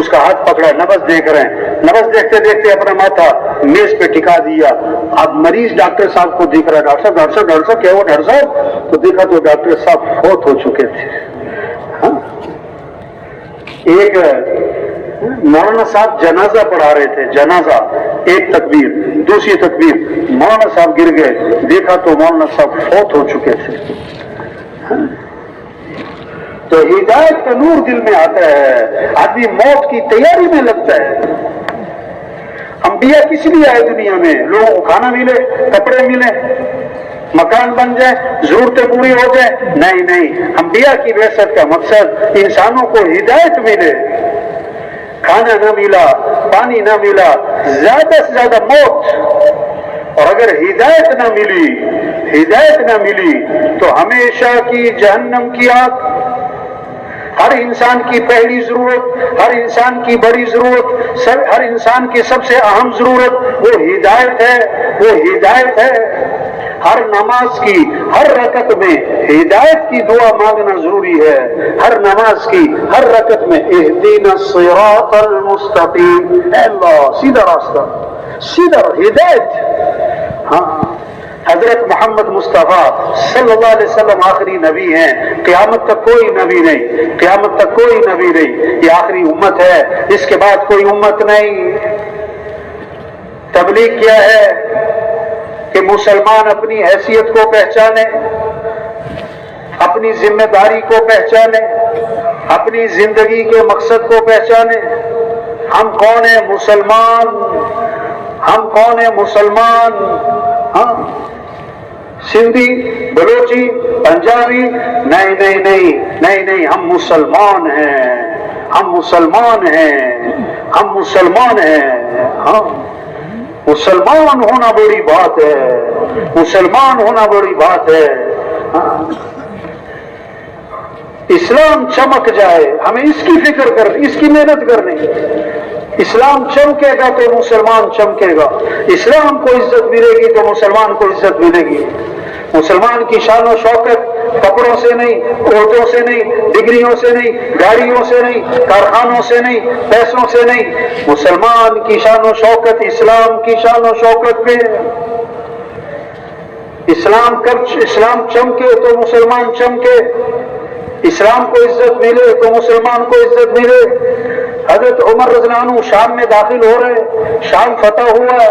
اس کا ہاتھ پکڑا، نبض دیکھ رہے ہیں، نبض دیکھتے دیکھتے اپنا ماتھا میز پہ ٹکا دیا. اب مریض ڈاکٹر صاحب کو دیکھ رہا ہے، ڈاکٹر صاحب ڈاکٹر صاحب ڈاکٹر صاحب کیا ہوا ڈاکٹر صاحب؟ تو دیکھا تو ڈاکٹر صاحب فوت ہو چکے تھے. ایک مولانا صاحب جنازہ پڑھا رہے تھے، جنازہ، ایک تکبیر دوسری تکبیر، مولانا صاحب گر گئے، دیکھا تو مولانا صاحب فوت ہو چکے تھے. تو ہدایت کا نور دل میں آتا ہے، آدمی موت کی تیاری میں لگتا ہے. انبیاء کس لیے آئے دنیا میں؟ لوگوں کو کھانا ملے، کپڑے ملے، مکان بن جائے، ضرورتیں پوری ہو جائے؟ نہیں نہیں، انبیاء کی بعثت کا مقصد انسانوں کو ہدایت ملے. کھانا نہ ملا، پانی نہ ملا، زیادہ سے زیادہ موت. اور اگر ہدایت نہ ملی تو ہمیشہ کی جہنم کی آگ. ہر انسان کی پہلی ضرورت، ہر انسان کی بڑی ضرورت، ہر انسان کی سب سے اہم ضرورت وہ ہدایت ہے. ہر نماز کی ہر رکعت میں ہدایت کی دعا مانگنا ضروری ہے. ہر نماز کی ہر رکعت میں اہدنا الصراط المستقیم، اے اللہ سیدھا راستہ، سیدھا ہدایت. ہاں، حضرت محمد مصطفیٰ صلی اللہ علیہ وسلم آخری نبی ہیں. قیامت تک کوئی نبی نہیں. یہ آخری امت ہے، اس کے بعد کوئی امت نہیں. تبلیغ کیا ہے کہ مسلمان اپنی حیثیت کو پہچانے، اپنی ذمہ داری کو پہچانے، اپنی زندگی کے مقصد کو پہچانے. ہم کون ہیں؟ مسلمان. ہم کون ہیں؟ مسلمان. ہاں، سندھی، بلوچی، پنجابی؟ نہیں، ہم مسلمان ہیں. ہاں، مسلمان ہونا بڑی بات ہے. ہاں. اسلام چمک جائے، ہمیں اس کی فکر کرنی، اس کی محنت کرنی. اسلام چمکے گا تو مسلمان چمکے گا. اسلام کو عزت ملے گی تو مسلمان کو عزت ملے گی. مسلمان کی شان و شوکت کپڑوں سے نہیں، عہدوں سے نہیں، ڈگریوں سے نہیں، گاڑیوں سے نہیں، کارخانوں سے نہیں، پیسوں سے نہیں. مسلمان کی شان و شوکت اسلام کی شان و شوکت پہ. اسلام چمکے تو مسلمان چمکے. اسلام کو عزت ملے تو مسلمان کو عزت ملے. حضرت عمر رضی اللہ عنہ شام میں داخل ہو رہے، شام فتح ہوا ہے.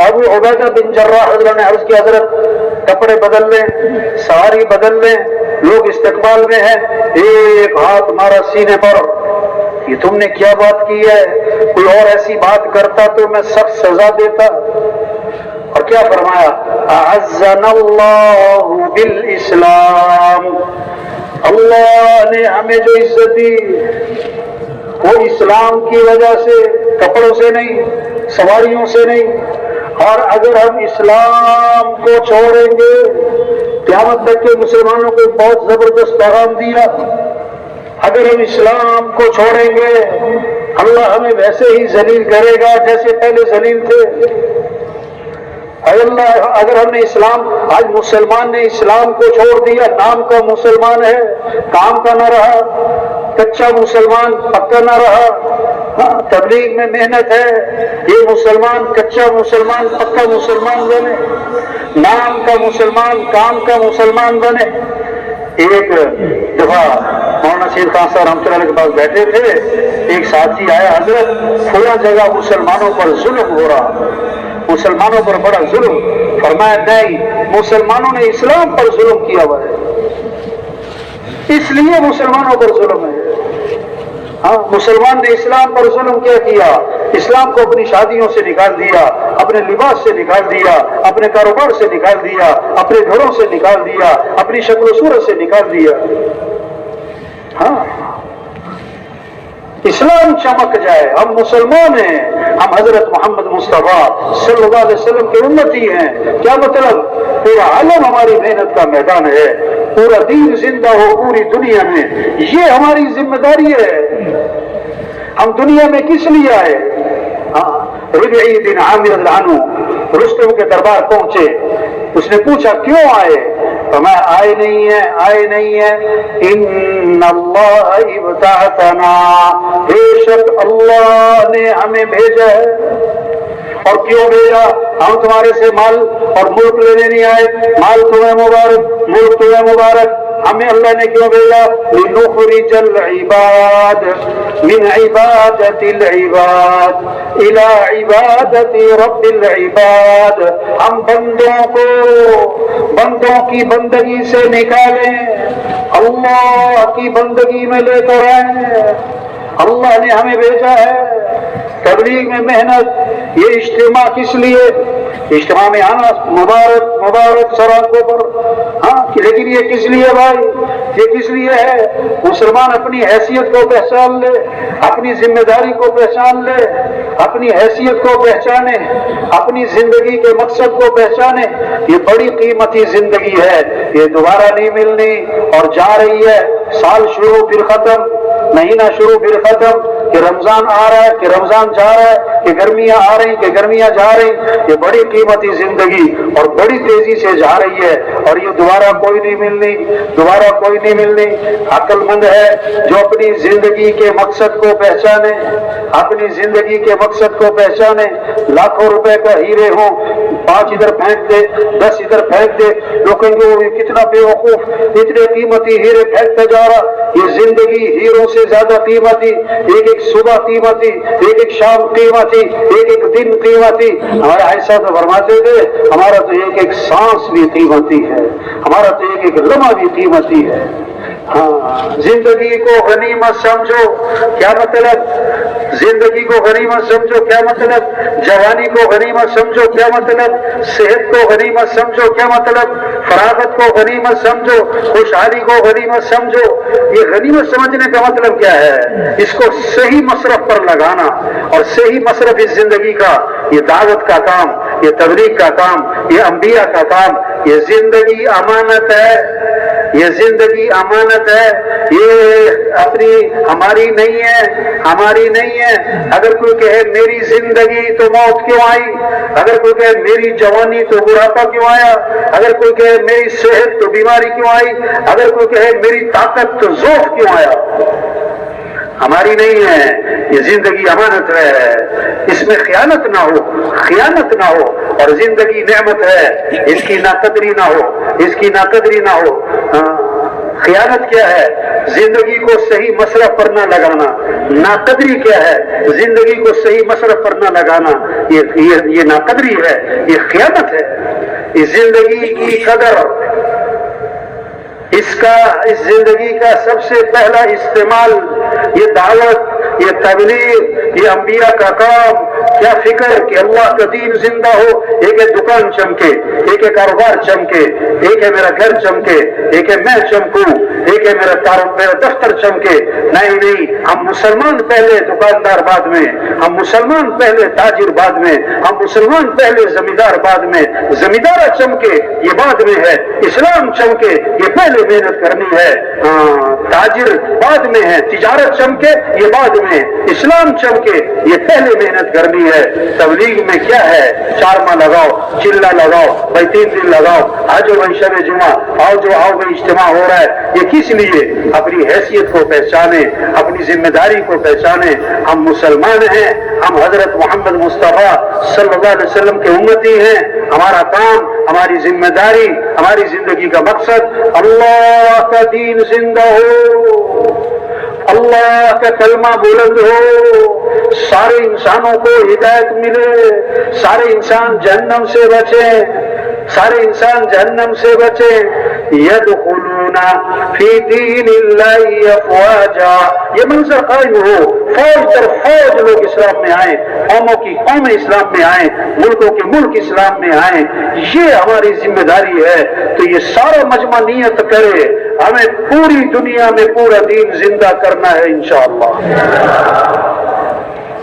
ابو عبیدہ بن جراح حضرت نے عرض کیا حضرت کپڑے بدل لیں، سواری بدل لیں، لوگ استقبال میں ہیں. ایک ہاتھ مارا سینے پر، یہ تم نے کیا بات کی ہے؟ کوئی اور ایسی بات کرتا تو میں سخت سزا دیتا. اور کیا فرمایا؟ اعزنا اللہ بالاسلام. اللہ نے ہمیں جو عزت دی وہ اسلام کی وجہ سے، کپڑوں سے نہیں، سواریوں سے نہیں. اور اگر ہم اسلام کو چھوڑیں گے، قیامت تک کے مسلمانوں کو بہت زبردست پیغام دیا، اگر ہم اسلام کو چھوڑیں گے اللہ ہمیں ویسے ہی ذلیل کرے گا جیسے پہلے ذلیل تھے. اگر ہم نے آج مسلمان نے اسلام کو چھوڑ دیا، نام کا مسلمان ہے، کام کا نہ رہا، کچا مسلمان پکا نہ رہا. تبلیغ میں محنت ہے، یہ مسلمان کچا مسلمان پکا مسلمان بنے، نام کا مسلمان کام کا مسلمان بنے. ایک دفعہ مولانا سید خان صاحب رحمۃ اللہ علیہ کے پاس بیٹھے تھے، ایک ساتھی آیا، حضرت فلاں جگہ مسلمانوں پر ظلم ہو رہا، مسلمانوں پر بڑا ظلم. فرمایا نہیں، مسلمانوں نے اسلام پر ظلم کیا ہوا ہے، اس لیے مسلمانوں پر ظلم ہے. ہاں، مسلمان نے اسلام پر ظلم کیا؟ اسلام کو اپنی شادیوں سے نکال دیا، اپنے لباس سے نکال دیا، اپنے کاروبار سے نکال دیا، اپنے گھروں سے نکال دیا، اپنی شکل و صورت سے نکال دیا. ہاں، اسلام چمک جائے. ہم مسلمان ہیں، ہم حضرت محمد مصطفیٰ صلی اللہ علیہ وسلم کے امتی ہیں. کیا مطلب؟ پورا عالم ہماری محنت کا میدان ہے، پورا دین زندہ ہو پوری دنیا میں، یہ ہماری ذمہ داری ہے. ہم دنیا میں کس لیے آئے؟ ربعی بن عامر رضی اللہ عنہ رستم کے دربار پہنچے، اس نے پوچھا کیوں آئے؟ فرمایا آئے نہیں ہے ان ان اللہ ابتعثنا، بے شک اللہ نے ہمیں بھیجا ہے۔ اور کیوں بھیجا؟ ہم تمہارے سے مال اور ملک لینے نہیں آئے، مال تمہیں مبارک، ملک تمہیں مبارک، ہمیں اللہ نے کیوں بھیجا؟ لنخرج العباد من عبادت العباد الى عبادت رب العباد، ہم بندوں کو بندوں کی بندگی سے نکالیں، اللہ کی بندگی میں لے کر آئیں۔ اللہ نے ہمیں بھیجا ہے۔ تبلیغ میں محنت، یہ اجتماع کس لیے؟ اجتماع میں آنا مبارک مبارک سراخوں پر، ہاں، لیکن یہ کس لیے بھائی؟ یہ کس لیے ہے؟ مسلمان اپنی حیثیت کو پہچان لے، اپنی ذمہ داری کو پہچان لے، اپنی حیثیت کو پہچانے، اپنی زندگی کے مقصد کو پہچانے۔ یہ بڑی قیمتی زندگی ہے، یہ دوبارہ نہیں ملنی، اور جا رہی ہے۔ سال شروع پھر ختم، مہینہ شروع پھر ختم، کہ رمضان آ رہا ہے کہ رمضان جا رہا ہے، کہ گرمیاں آ رہی کہ گرمیاں جا رہی۔ یہ بڑی قیمتی زندگی اور بڑی تیزی سے جا رہی ہے، اور یہ دوبارہ کوئی نہیں ملنی، دوبارہ کوئی نہیں ملنی۔ عقل مند ہے جو اپنی زندگی کے مقصد کو پہچانے، اپنی زندگی کے مقصد کو پہچانے۔ لاکھوں روپے کا ہیرے ہوں، 5 ادھر پھینک دے، 10 ادھر پھینک دے، لوگ کہیں گے وہ کتنا بے وقوف، اتنے قیمتی ہیرے پھینکتا جا رہا۔ یہ زندگی ہیروں سے زیادہ قیمتی، ایک ایک صبح قیمتی، ایک ایک شام قیمتی، ایک ایک دن قیمتی۔ ہمارے ایسا تو فرماتے تھے ہمارا تو ایک ایک سانس بھی قیمتی ہے، ہمارا تو ایک ایک لمحہ بھی قیمتی ہے۔ ہاں، زندگی کو غنیمت سمجھو، کیا مطلب؟ زندگی کو غنیمت سمجھو، کیا مطلب؟ جوانی کو غنیمت سمجھو، کیا مطلب؟ صحت کو غنیمت سمجھو، کیا مطلب؟ فراغت کو غنیمت سمجھو، خوشحالی کو غنیمت سمجھو۔ یہ غنیمت سمجھنے کا مطلب کیا ہے؟ اس کو صحیح مصرف پر لگانا، اور صحیح مصرف اس زندگی کا، یہ دعوت کا کام، یہ تبلیغ کا کام، یہ انبیاء کا کام۔ یہ زندگی امانت ہے، یہ زندگی امانت ہے، یہ اپنی ہماری نہیں ہے، ہماری نہیں ہے۔ اگر کوئی کہے میری زندگی تو موت کیوں آئی، اگر کوئی کہے میری جوانی تو بڑھاپا کیوں آیا، اگر کوئی کہے میری صحت تو بیماری کیوں آئی، اگر کوئی کہے میری طاقت تو ضعف کیوں آیا، ہماری نہیں ہے۔ یہ زندگی امانت ہے، اس میں خیانت نہ ہو، خیانت نہ ہو، اور زندگی نعمت ہے، اس کی ناقدری نہ ہو، اس کی ناقدری نہ ہو۔ خیانت کیا ہے؟ زندگی کو صحیح مصرف پر نہ لگانا۔ ناقدری کیا ہے؟ زندگی کو صحیح مصرف پر نہ لگانا۔ یہ ناقدری ہے، یہ خیانت ہے۔ اس زندگی کی قدر، اس زندگی کا سب سے پہلا استعمال، یہ دعوت، یہ تبلیغ، یہ انبیاء کا کام۔ کیا فکر کہ اللہ کا دین زندہ ہو، ایک ہے دکان چمکے، ایک ہے کاروبار چمکے، ایک ہے میرا گھر چمکے، ایک ہے میں چمکوں، ایک ہے میرا دفتر چمکے۔ نہیں نہیں، ہم مسلمان پہلے، دکاندار بعد میں، ہم مسلمان پہلے، تاجر بعد میں، ہم مسلمان پہلے، زمیندار بعد میں۔ زمیندارہ چمکے یہ بعد میں ہے، اسلام چمکے یہ پہلے محنت کرنی ہے۔ تاجر بعد میں ہے، تجارت چمکے یہ بعد میں، اسلام چمکے یہ پہلے محنت کرنی ہے۔ تبلیغ میں کیا ہے؟ 4 ماہ لگاؤ، چلا لگاؤ، بھائی 3 دن لگاؤ، آجو بھائی شب جمعہ، آؤ بھائی اجتماع ہو رہا ہے۔ یہ کس لیے؟ اپنی حیثیت کو پہچانے، اپنی ذمہ داری کو پہچانے۔ ہم مسلمان ہیں، ہم حضرت محمد مصطفیٰ صلی اللہ علیہ وسلم کے امتی ہیں۔ ہمارا کام، ہماری ذمہ داری، ہماری زندگی کا مقصد اللہ کا دین زندہ ہو، اللہ کا کلمہ بلند ہو، سارے انسانوں کو ہدایت ملے، سارے انسان جہنم سے بچیں، سارے انسان جہنم سے بچیں۔ یدخلون فی دین اللہ افواجا، یہ منظر قائم ہو، فوج در فوج لوگ اسلام میں آئیں، قوموں کی قومیں اسلام میں آئیں، ملکوں کے ملک اسلام میں آئیں۔ یہ ہماری ذمہ داری ہے۔ تو یہ سارا مجمع نیت کرے، ہمیں پوری دنیا میں پورا دین زندہ کرنا ہے انشاءاللہ۔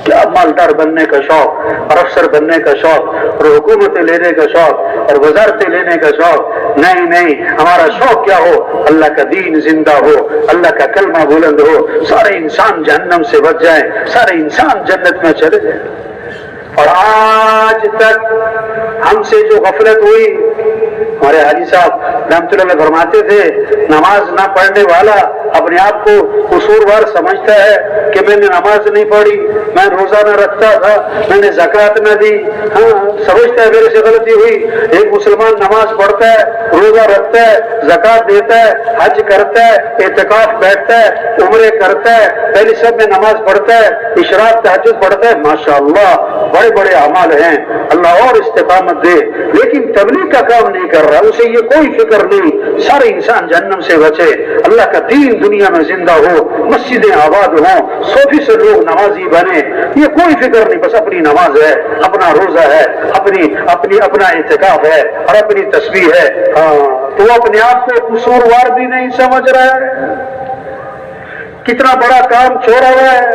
کیا مالدار بننے کا شوق، اور افسر بننے کا شوق، اور حکومتیں لینے کا شوق، اور وزارتیں لینے کا شوق؟ نہیں نہیں، ہمارا شوق کیا ہو؟ اللہ کا دین زندہ ہو، اللہ کا کلمہ بلند ہو، سارے انسان جہنم سے بچ جائیں، سارے انسان جنت میں چلے جائیں۔ اور آج تک ہم سے جو غفلت ہوئی، ہمارے حاجی صاحب رحمۃ اللہ علیہ فرماتے تھے نماز نہ پڑھنے والا اپنے آپ کو قصوروار سمجھتا ہے کہ میں نے نماز نہیں پڑھی، میں روزہ نہ رکھتا تھا، میں نے زکوٰۃ نہ دی، ہاں سمجھتا ہے میرے سے غلطی ہوئی۔ ایک مسلمان نماز پڑھتا ہے، روزہ رکھتا ہے، زکوٰۃ دیتا ہے، حج کرتا ہے، اعتکاف بیٹھتا ہے، عمرے کرتا ہے، پہلی سب میں نماز پڑھتا ہے، اشراق تہجد پڑھتا ہے، ماشاءاللہ بڑے بڑے اعمال ہیں، اللہ اور استقامت دے، لیکن تبلیغ کا کام نہیں کر رہا، اسے یہ کوئی فکر نہیں سارے انسان جہنم سے بچے، اللہ کا دین دنیا میں زندہ ہو، مسجدیں آباد ہوں، 100% لوگ نمازی بنے، یہ کوئی فکر نہیں، بس اپنی نماز ہے، اپنا روزہ ہے، اپنا اعتکاف ہے اور اپنی تسبیح ہے۔ ہاں تو وہ اپنے آپ کو قصوروار بھی نہیں سمجھ رہا ہے، کتنا بڑا کام چھوڑا ہوا ہے،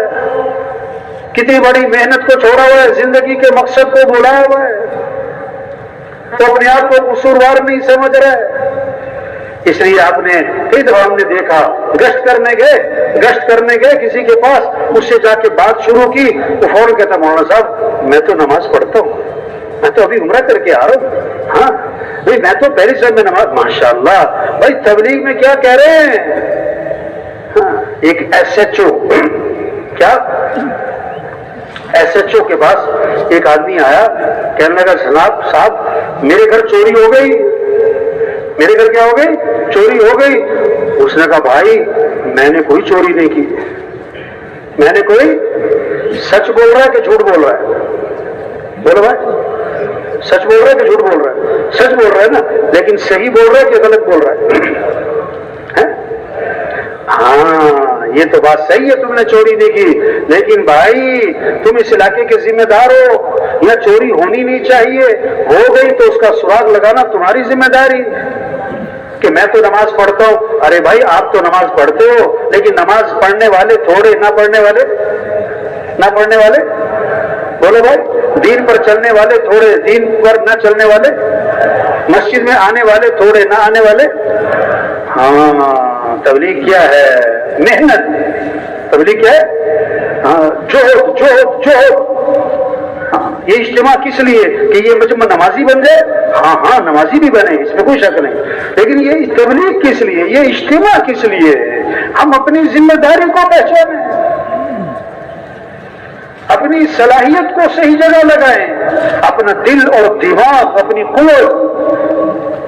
کتنی بڑی محنت کو چھوڑا ہوا ہے، زندگی کے مقصد کو بھولا ہوا ہے، تو اپنے آپ کو قصوروار نہیں سمجھ رہا ہے۔ اس لیے آپ نے کئی دفعہ ہم نے دیکھا گشت کرنے گئے کسی کے پاس، اس سے جا کے بات شروع کی تو فوراً کہتا مولانا صاحب میں تو نماز پڑھتا ہوں، میں تو ابھی عمرہ کر کے آ رہا ہوں، ہاں بھائی میں تو پہلی سب میں نماز، ماشاءاللہ بھائی تبلیغ میں کیا کہہ رہے ہیں؟ ہاں ایک SHO، کیا SHO کے پاس ایک آدمی آیا، کہنے لگا جناب صاحب میرے گھر چوری ہو گئی، میرے گھر کیا ہو گئی؟ چوری ہو گئی۔ اس نے کہا بھائی میں نے کوئی چوری نہیں کی، میں نے کوئی، سچ بول رہا ہے کہ جھوٹ بول رہا ہے؟ بولو بھائی سچ بول رہا ہے کہ جھوٹ بول رہا ہے؟ سچ بول رہا ہے نا، لیکن صحیح بول رہا ہے کہ غلط بول رہا ہے؟ ہاں یہ تو بات صحیح ہے تم نے چوری نہیں کی، لیکن بھائی تم اس علاقے کے ذمہ دار ہو، یا چوری ہونی نہیں چاہیے، ہو گئی تو اس کا سراغ لگانا تمہاری ذمہ داری کہ میں تو نماز پڑھتا ہوں۔ ارے بھائی آپ تو نماز پڑھتے ہو، لیکن نماز پڑھنے والے تھوڑے، نہ پڑھنے والے بولو بھائی، دین پر چلنے والے تھوڑے، دین پر نہ چلنے والے، مسجد میں آنے والے تھوڑے، نہ آنے والے۔ ہاں تبلیغ کیا ہے؟ محنت۔ تبلیغ کیا ہے؟ ہاں جوہد۔ ہاں یہ اجتماع کس لیے کہ یہ مجمع نمازی بن جائے؟ ہاں نمازی بھی بنے، اس میں کوئی شک نہیں، لیکن یہ تبلیغ کس لیے، یہ اجتماع کس لیے؟ ہم اپنی ذمہ داری کو پہچانیں، اپنی صلاحیت کو صحیح جگہ لگائیں، اپنا دل اور دماغ، اپنی قوت،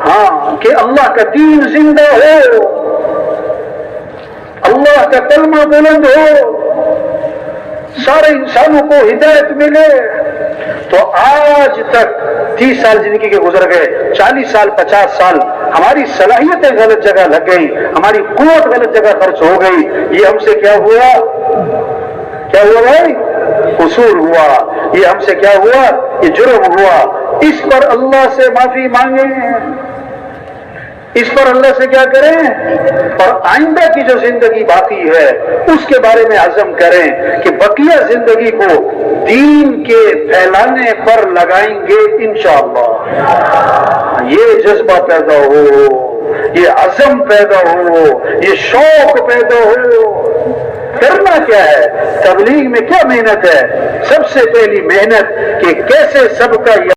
ہاں کہ اللہ کا دین زندہ ہو، اللہ کا کلمہ بلند ہو، سارے انسانوں کو ہدایت ملے۔ تو آج تک 30 سال زندگی کے گزر گئے، 40 سال 50 سال ہماری صلاحیتیں غلط جگہ لگ گئی، ہماری قوت غلط جگہ خرچ ہو گئی، یہ ہم سے کیا ہوا بھائی؟ قصور ہوا، یہ ہم سے کیا ہوا؟ یہ جرم ہوا۔ اس پر اللہ سے معافی مانگیں، اس پر اللہ سے کیا کریں، اور آئندہ کی جو زندگی باقی ہے اس کے بارے میں عزم کریں کہ بقیہ زندگی کو دین کے پھیلانے پر لگائیں گے انشاءاللہ۔ یہ جذبہ پیدا ہو، یہ عزم پیدا ہو، یہ شوق پیدا ہو۔ کرنا کیا ہے؟ تبلیغ میں کیا محنت ہے؟ سب سے پہلی محنت کہ کیسے سب کا